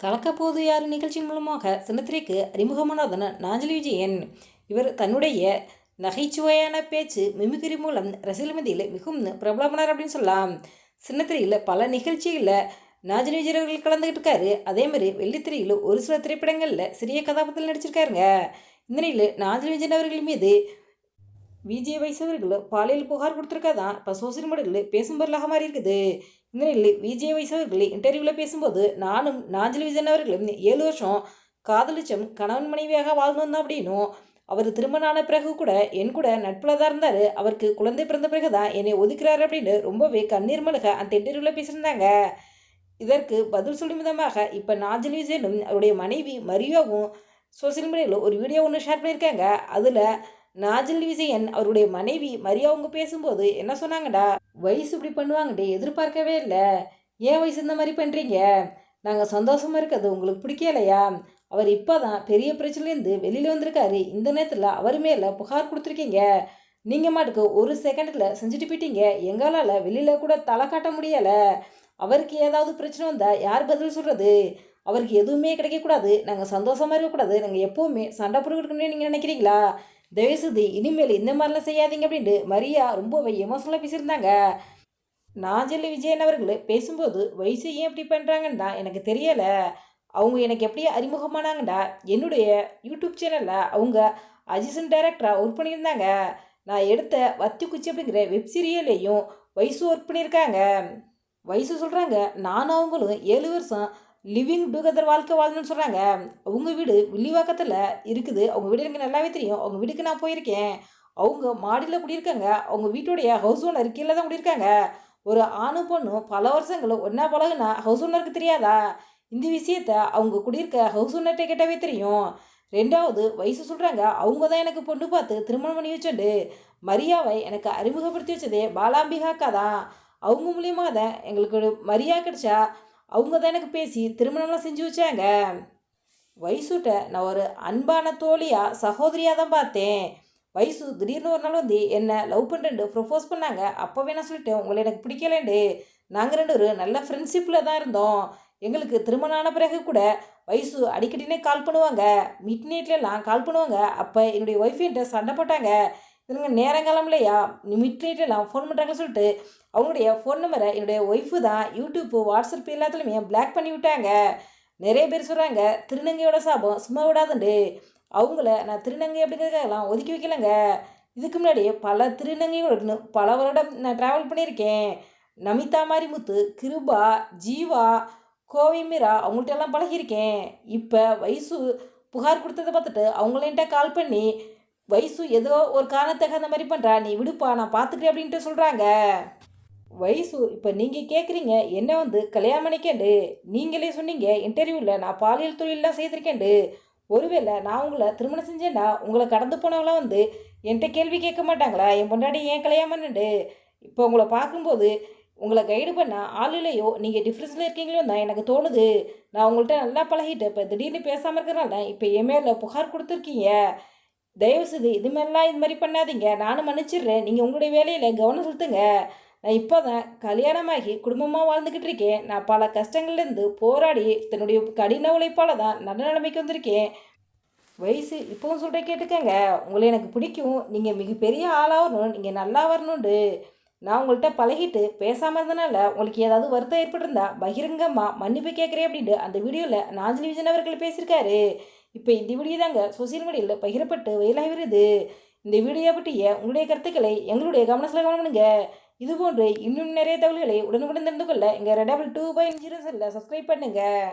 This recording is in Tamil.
கலக்கப்போது யார் நிகழ்ச்சியின் மூலமாக சின்னத்திரைக்கு அறிமுகமானதன நாஞ்சலி விஜயன். இவர் தன்னுடைய நகைச்சுவையான பேச்சு மிமிகிரி மூலம் ரசிகர்கள் மத்தியில் மிகவும் பிரபலமானார் அப்படின்னு சொல்லலாம். சின்னத்திரையில் பல நிகழ்ச்சிகளில் நாஞ்சலி விஜயன் அவர்கள் கலந்துக்கிட்டு இருக்காரு. அதே மாதிரி வெள்ளித்திரையில் ஒரு சில திரைப்படங்களில் சிறிய கதாபாத்திரத்தில் நடிச்சிருக்காருங்க. இந்த நிலையில் நாஞ்சலி விஜயன் அவர்கள் மீது விஜய் வைசவர்கள் பாலியல் புகார் கொடுத்துருக்காதான் இப்போ சோசியல் மீடியாவில் பேசும் பொருளாக மாறி இருக்குது. இந்த நிலையில் விஜய் வைசவர்கள் இன்டர்வியூவில் பேசும்போது நானும் நாஞ்சலி விஜயன் அவர்களும் 7 வருஷம் காதலிச்சம் கணவன் மனைவியாக வாழ்ந்தோம் அப்படின்னும் அவர் திருமணம் ஆன பிறகு கூட என் கூட நட்பில் தான் இருந்தார். அவருக்கு குழந்தை பிறந்த பிறகு தான் என்னை ஒதுக்குறாரு அப்படின்னு ரொம்பவே கண்ணீர் மல்க அந்த இன்டர்வியூவில் பேசியிருந்தாங்க. இதற்கு பதில் சொல்லும் விதமாக இப்போ நாஞ்சலி விஜயனும் அவருடைய மனைவி மரியாவும் சோசியல் மீடியாவில் ஒரு வீடியோ ஒன்று ஷேர் பண்ணியிருக்காங்க. அதில் நாஞ்சலி விஜயன் அவருடைய மனைவி மரியா அவங்க பேசும்போது என்ன சொன்னாங்கடா, வயசு இப்படி பண்ணுவாங்கடே எதிர்பார்க்கவே இல்லை. ஏன் வயசு இந்த மாதிரி பண்ணுறீங்க? நாங்கள் சந்தோஷமாக இருக்கிறது உங்களுக்கு பிடிக்கலையா? அவர் இப்போ தான் பெரிய பிரச்சனைலேருந்து வெளியில் வந்திருக்காரு. இந்த நேரத்தில் அவர் மேலே புகார் கொடுத்துருக்கீங்க. நீங்கள் மாட்டுக்கு ஒரு செகண்டில் செஞ்சுட்டு போயிட்டீங்க. எங்களால் வெளியில் கூட தலை காட்ட முடியலை. அவருக்கு ஏதாவது பிரச்சனை வந்தால் யார் பதில் சொல்கிறது? அவருக்கு எதுவுமே கிடைக்கக்கூடாது. நாங்கள் சந்தோஷமாக இருக்கக்கூடாது. நாங்கள் எப்போவுமே சண்டை போட்டுக்கணும்னு நீங்கள் நினைக்கிறீங்களா? தயவுசெய்து இனிமேல் இந்த மாதிரிலாம் செய்யாதீங்க அப்படின்ட்டு மரியா ரொம்பவே எமோஷனலாக பேசியிருந்தாங்க. நாஞ்சலி விஜயன் அவர்கள் பேசும்போது வயசு ஏன் இப்படி பண்ணுறாங்கன்னு தான் எனக்கு தெரியலை. அவங்க எனக்கு எப்படி அறிமுகமானாங்கண்டா, என்னுடைய யூடியூப் சேனலில் அவங்க அசிஸ்டன்ட் டைரக்டராக ஒர்க் பண்ணியிருந்தாங்க. நான் எடுத்த வத்தி குச்சி அப்படிங்கிற வெப் சீரியல்லையும் வயசு ஒர்க் பண்ணியிருக்காங்க. வயசு சொல்கிறாங்க நானும் அவங்களும் 7 வருஷம் லிவிங் டுகெதர் வாழ்க்கை வாழ்ந்துன்னு சொல்கிறாங்க. அவங்க வீடு வில்லிவாக்கத்தில் இருக்குது. அவங்க வீடு எனக்கு நல்லாவே தெரியும். அவங்க வீட்டுக்கு நான் போயிருக்கேன். அவங்க மாடியில் குடியிருக்காங்க. அவங்க வீட்டுடைய ஹவுஸ் ஓனர் கீழே தான் குடியிருக்காங்க. ஒரு ஆணும் பொண்ணும் பல வருஷங்கள் ஒன்றா பழகுனா ஹவுஸ் ஓனருக்கு தெரியாதா? இந்த விஷயத்த அவங்க குடியிருக்க ஹவுஸ் ஓனர்கிட்ட கேட்டாவே தெரியும். 2வது வயசு சொல்கிறாங்க அவங்க தான் எனக்கு பொண்ணு பார்த்து திருமணம் பண்ணி வச்சுண்டு மரியாவை எனக்கு அறிமுகப்படுத்தி வச்சதே பாலாம்பிகாக்கா தான். அவங்க மூலியமாக தான் எங்களுக்கு ஒரு மரியா கிடச்சா. அவங்க தான் எனக்கு பேசி திருமணம்லாம் செஞ்சு வச்சாங்க. வயசுட்ட நான் ஒரு அன்பான தோழியாக சகோதரியாக தான் பார்த்தேன். வயசு திடீர்னு ஒரு நாள் வந்து என்னை லவ் பண்ணுறேன்ட்டு ப்ரொப்போஸ் பண்ணாங்க. அப்போவே நான் சொல்லிட்டேன் உங்களை எனக்கு பிடிக்கலேண்டு. நாங்கள் 2 ஒரு நல்ல ஃப்ரெண்ட்ஷிப்பில் தான் இருந்தோம். எங்களுக்கு திருமணம் ஆன பிறகு கூட வயசு அடிக்கடினே கால் பண்ணுவாங்க. மிட் நைட்லலாம் கால் பண்ணுவாங்க. அப்போ என்னுடைய ஒய்ஃப் என்கிட்ட சண்டை போட்டாங்க. இதுங்க நேரங்காலம் இல்லையா, மிட் நைட்லலாம் ஃபோன் பண்ணுறாங்கன்னு சொல்லிட்டு அவங்களுடைய ஃபோன் நம்பரை என்னுடைய ஒய்ஃபு தான் யூடியூப்பு வாட்ஸ்அப் எல்லாத்துலேயுமே பிளாக் பண்ணி விட்டாங்க. நிறைய பேர் சொல்கிறாங்க திருநங்கையோட சாபம் சும்மா விடாதுண்டு. அவங்கள நான் திருநங்கை அப்படிங்கிறதுக்கெல்லாம் ஒதுக்கி வைக்கலைங்க. இதுக்கு முன்னாடி பல திருநங்கைகளுடன் பல வருடம் நான் ட்ராவல் பண்ணியிருக்கேன். நமிதா மாரிமுத்து, கிருபா, ஜீவா, கோவை மீரா அவங்கள்ட்ட எல்லாம் பழகியிருக்கேன். இப்போ வயசு புகார் கொடுத்ததை பார்த்துட்டு அவங்கள்ட்ட கால் பண்ணி வயசு ஏதோ ஒரு காரணத்துக்கு அந்த மாதிரி பண்ணுறா, நீ விடுப்பா நான் பார்த்துக்கிறேன் அப்படின்ட்டு சொல்கிறாங்க. வயசு இப்போ நீங்கள் கேட்குறீங்க என்ன வந்து கல்யாணம் பண்ணிக்கேண்டு. நீங்களே சொன்னீங்க இன்டர்வியூவில் நான் பாலியல் தொழிலெலாம் செய்திருக்கேண்டு. ஒருவேளை நான் உங்களை திருமணம் செஞ்சேன்னா உங்களை கடந்து போனவங்களாம் வந்து என்கிட்ட கேள்வி கேட்க மாட்டாங்களா, என் பொண்டாடி ஏன் கல்யாணம் பண்ணுண்டு? இப்போ உங்களை பார்க்கும்போது உங்களை கைடு பண்ண ஆள் இல்லையோ, நீங்கள் டிஃப்ரென்ஸில் இருக்கீங்களோ தான் எனக்கு தோணுது. நான் உங்கள்கிட்ட நல்லா பழகிட்டேன். இப்போ திடீர்னு பேசாமல் இருக்கிறனால இப்போ என் மேலே புகார் கொடுத்துருக்கீங்க. தயவுசெய்து இது மாதிரிலாம் இது மாதிரி பண்ணாதீங்க. நானும் மன்னிச்சிடுறேன். நீங்கள் உங்களுடைய வேலையில் கவனம் செலுத்துங்க. நான் இப்போ தான் கல்யாணமாகி குடும்பமாக வாழ்ந்துக்கிட்டு இருக்கேன். நான் பல கஷ்டங்கள்லேருந்து போராடி தன்னுடைய கடின உழைப்பால் தான் நல்ல நிலைமைக்கு வந்திருக்கேன். வயசு இப்போவும் சொல்கிறேன் கேட்டுக்கங்க. உங்களை எனக்கு பிடிக்கும். நீங்கள் மிகப்பெரிய ஆளாகணும், நீங்கள் நல்லா வரணுண்டு. நான் உங்கள்கிட்ட பழகிட்டு பேசாமல் இருந்தனால உங்களுக்கு ஏதாவது வருத்தம் ஏற்பட்டிருந்தா பகிரங்கமாக மன்னிப்பு கேட்குறேன் அப்படின்ட்டு அந்த வீடியோவில் நாஞ்சலி விஜயன் அவர்கள் பேசியிருக்காரு. இப்போ இந்த வீடியோ தாங்க சோசியல் மீடியாவில் பகிரப்பட்டு வயலாகி வருது. இந்த வீடியோ பற்றிய உங்களுடைய கருத்துக்களை எங்களுடைய கவனத்தில் கவனிங்க. இதுபோன்று இன்னும் நிறைய தகவல்களை உடனுக்குடன் தெரிந்து கொள்ள எங்கள் ரெட் 2 2 சப்ஸ்கிரைப் பண்ணுங்கள்.